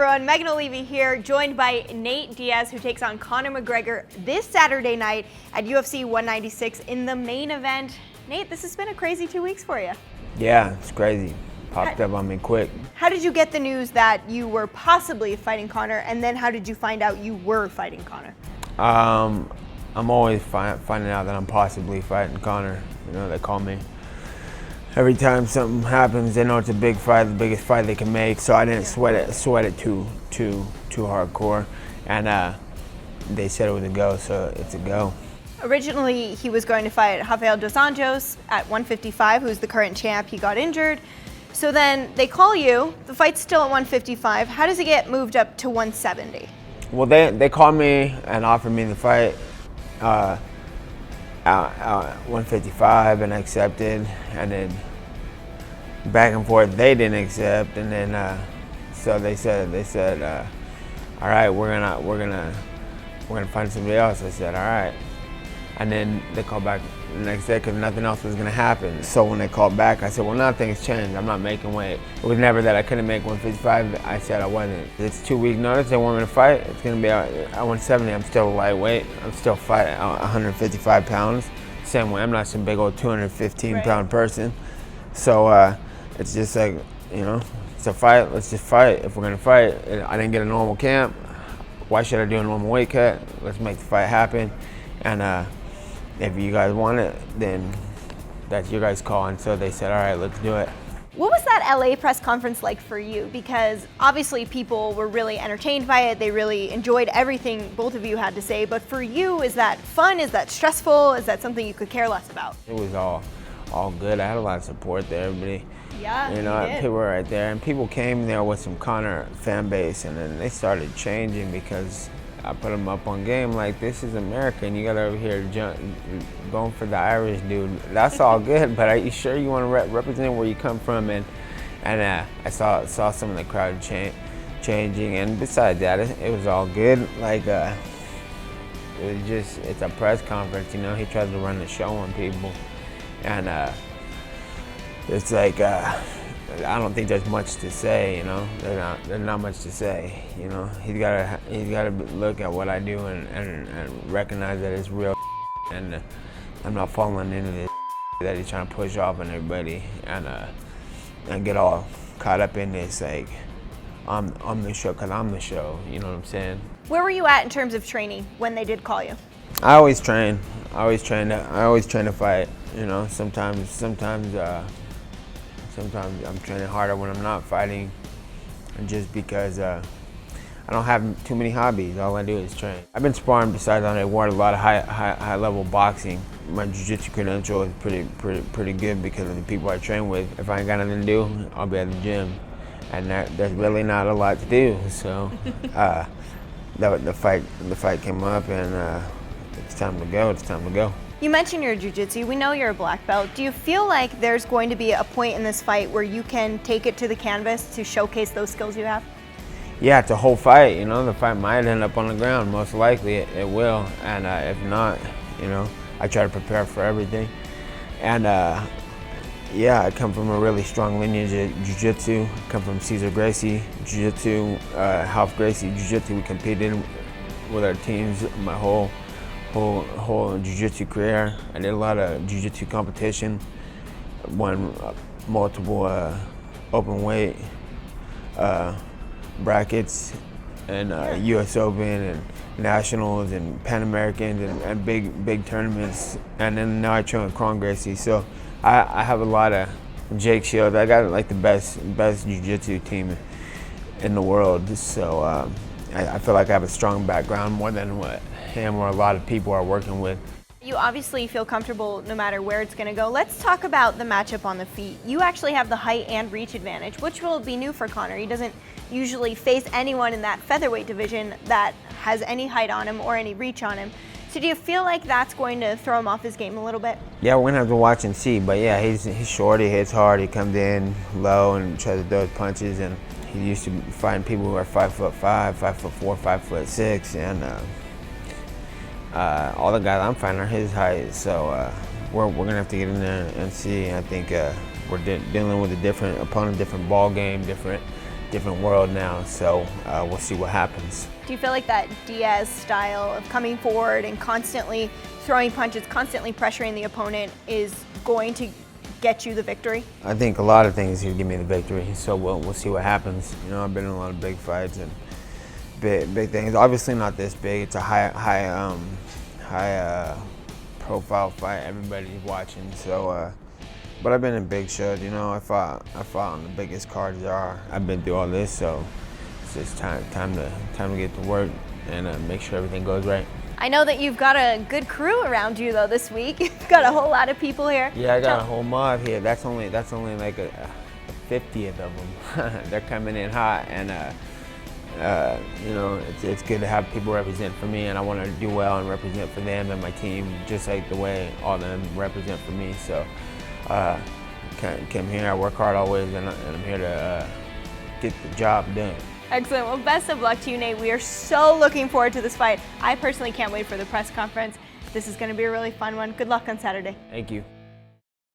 everyone? Megan Olivi here, joined by Nate Diaz, who takes on Conor McGregor this Saturday night at UFC 196 in the main event. Nate, this has been a crazy 2 weeks for you. Yeah, it's crazy. Popped up on me quick. How did you get the news that you were possibly fighting Conor, and then how did you find out you were fighting Conor? I'm always finding out that I'm possibly fighting Conor. You know, they call me. Every time something happens, they know it's a big fight, the biggest fight they can make. So I didn't sweat it too hardcore, and they said it was a go, so it's a go. Originally, he was going to fight Rafael dos Anjos at 155, who's the current champ. He got injured. So then they call you. The fight's still at 155. How does it get moved up to 170? Well, they called me and offered me the fight at 155, and I accepted. And then back and forth, they didn't accept. And then so they said, all right, we're gonna find somebody else. I said, all right. And then they called back the next day because nothing else was going to happen. So when they called back, I said, well, nothing's changed. I'm not making weight. It was never that I couldn't make 155. I said I wasn't. It's 2 weeks notice. They want me to fight. It's going to be at 170. I'm still lightweight. I'm still fighting 155 pounds. Same way. I'm not some big old 215-pound person. So it's just like, you know, it's a fight. Let's just fight. If we're going to fight, I didn't get a normal camp. Why should I do a normal weight cut? Let's make the fight happen. And if you guys want it, then that's your guys' call. And so they said, all right, let's do it. What was that LA press conference like for you? Because obviously people were really entertained by it. They really enjoyed everything both of you had to say. But for you, is that fun? Is that stressful? Is that something you could care less about? It was all good. I had a lot of support there. Everybody, yeah, you know, people were right there. And people came there with some Conor fan base, and then they started changing because I put them up on game like, this is America, and you got over here going for the Irish dude. That's all good, but are you sure you want to represent where you come from? And I saw some of the crowd changing, and besides that, it was all good. Like it was just, it's a press conference, you know. He tries to run the show on people, and it's like I don't think there's much to say, you know. There's not much to say, you know. He's gotta look at what I do and recognize that it's real, and I'm not falling into this that he's trying to push off on everybody and get all caught up in this like I'm the show because I'm the show. You know what I'm saying? Where were you at in terms of training when they did call you? I always train. I always train to fight. You know, sometimes I'm training harder when I'm not fighting, and just because I don't have too many hobbies. All I do is train. I've been sparring besides on a lot of high level boxing. My jiu-jitsu credential is pretty good because of the people I train with. If I ain't got nothing to do, I'll be at the gym, and there's really not a lot to do. So the fight came up, and it's time to go. It's time to go. You mentioned your jiu-jitsu. We know you're a black belt. Do you feel like there's going to be a point in this fight where you can take it to the canvas to showcase those skills you have? Yeah, it's a whole fight. You know, the fight might end up on the ground. Most likely it will. And if not, you know, I try to prepare for everything. And yeah, I come from a really strong lineage of jiu-jitsu. I come from Cesar Gracie jiu-jitsu, Half Gracie jiu-jitsu. We competed with our teams my whole jiu-jitsu career. I did a lot of jiu-jitsu competition, won multiple open weight brackets, and US Open and Nationals and Pan Americans and big tournaments. And then now I train with Conor Gracie, so I have a lot of Jake Shields. I got like the best jiu-jitsu team in the world. So I feel like I have a strong background, more than what him or a lot of people are working with. You obviously feel comfortable no matter where it's going to go. Let's talk about the matchup on the feet. You actually have the height and reach advantage, which will be new for Conor. He doesn't usually face anyone in that featherweight division that has any height on him or any reach on him. So do you feel like that's going to throw him off his game a little bit? Yeah, we're going to have to watch and see. But yeah, he's short, he hits hard, he comes in low and tries to throw his punches. And he used to find people who are 5'5", 5'4", 5'6", and all the guys I'm fighting are his height. So we're gonna have to get in there and see. I think we're dealing with a different opponent, different ball game, different different world now, so we'll see what happens. Do you feel like that Diaz style of coming forward and constantly throwing punches, constantly pressuring the opponent is going to get you the victory? I think a lot of things will give me the victory, so we'll see what happens. You know, I've been in a lot of big fights and big things. Obviously not this big. It's a high profile fight. Everybody's watching, so. But I've been in big shows. You know, I fought on the biggest cards there are. I've been through all this, so it's just time to get to work and make sure everything goes right. I know that you've got a good crew around you though this week. You've got a whole lot of people here. Yeah, I got a whole mob here. That's only like a 50th of them. They're coming in hot, and you know, it's good to have people represent for me, and I want to do well and represent for them and my team, just like the way all of them represent for me. So. Came here, I work hard always, and I'm here to get the job done. Excellent. Well, best of luck to you, Nate. We are so looking forward to this fight. I personally can't wait for the press conference. This is going to be a really fun one. Good luck on Saturday. Thank you.